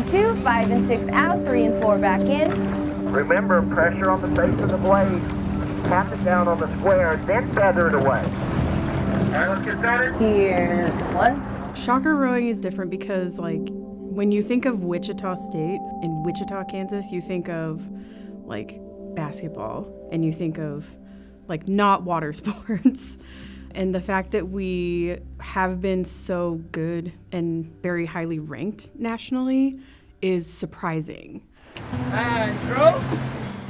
2, 5 and 6 out, 3 and 4 back in. Remember, pressure on the face of the blade. Tap it down on the square, then feather it away. All right, let's get started. Here's 1. Shocker rowing is different because, like, when you think of Wichita State in Wichita, Kansas, you think of, like, basketball, and you think of, like, not water sports. And the fact that we have been so good and very highly ranked nationally is surprising. And throw.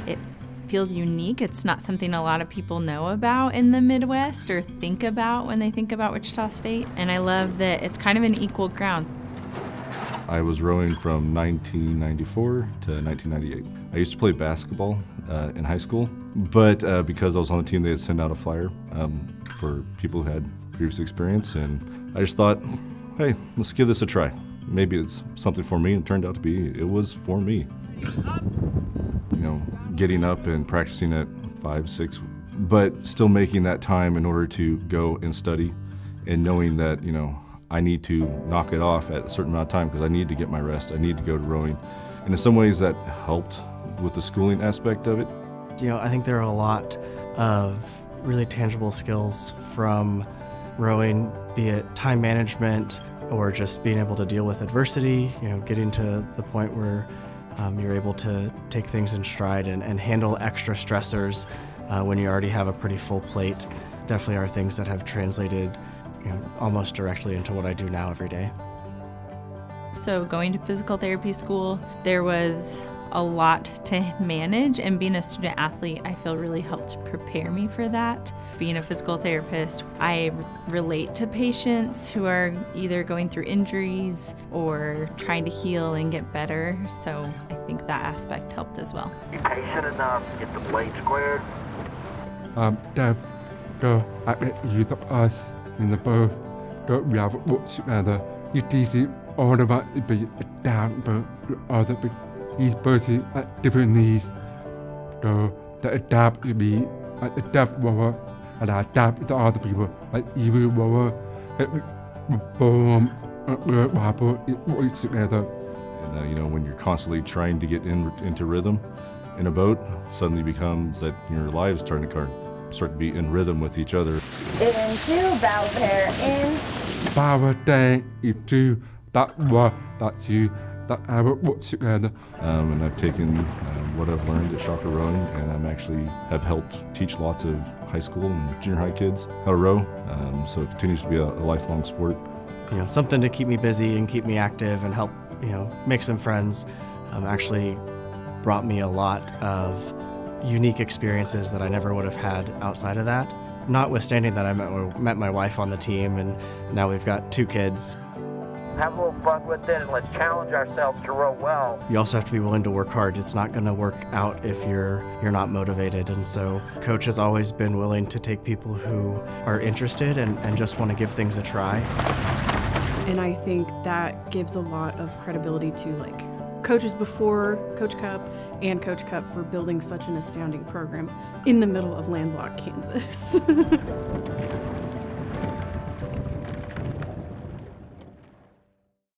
It feels unique. It's not something a lot of people know about in the Midwest or think about when they think about Wichita State. And I love that it's kind of an equal ground. I was rowing from 1994 to 1998. I used to play basketball in high school, but because I was on a team, they had sent out a flyer for people who had previous experience, and I just thought, hey, let's give this a try. Maybe it's something for me, and it turned out to be, it was for me. You know, getting up and practicing at 5, 6, but still making that time in order to go and study, and knowing that, you know, I need to knock it off at a certain amount of time because I need to get my rest, I need to go to rowing. And in some ways that helped with the schooling aspect of it. You know, I think there are a lot of really tangible skills from rowing, be it time management or just being able to deal with adversity, you know, getting to the point where you're able to take things in stride and handle extra stressors when you already have a pretty full plate. Definitely are things that have translated, you know, almost directly into what I do now every day. So going to physical therapy school, there was a lot to manage, and being a student athlete, I feel really helped prepare me for that. Being a physical therapist, I relate to patients who are either going through injuries or trying to heal and get better, so I think that aspect helped as well. Be patient enough, get the blade squared. Us in the boat, we have worked together. It is all about to be a down, but other these persons at different needs. So the adapt to be adapt rower and adapt to other people. Like even rower, it works together. And you know, when you're constantly trying to get into rhythm in a boat, suddenly becomes that your lives start to be in rhythm with each other. In 2, bow pair in. Power day, you do that one, that's you. That I work together. And I've taken what I've learned at Shocker Rowing, and I'm actually have helped teach lots of high school and junior high kids how to row. So it continues to be a lifelong sport. You know, something to keep me busy and keep me active and help, you know, make some friends. Actually brought me a lot of unique experiences that I never would have had outside of that. Notwithstanding that I met my wife on the team, and now we've got 2 kids. Have a little fun with it, and let's challenge ourselves to row well. You also have to be willing to work hard. It's not going to work out if you're not motivated, and so Coach has always been willing to take people who are interested and just want to give things a try. And I think that gives a lot of credibility to, like, coaches before Coach Cup and Coach Cup for building such an astounding program in the middle of landlocked Kansas.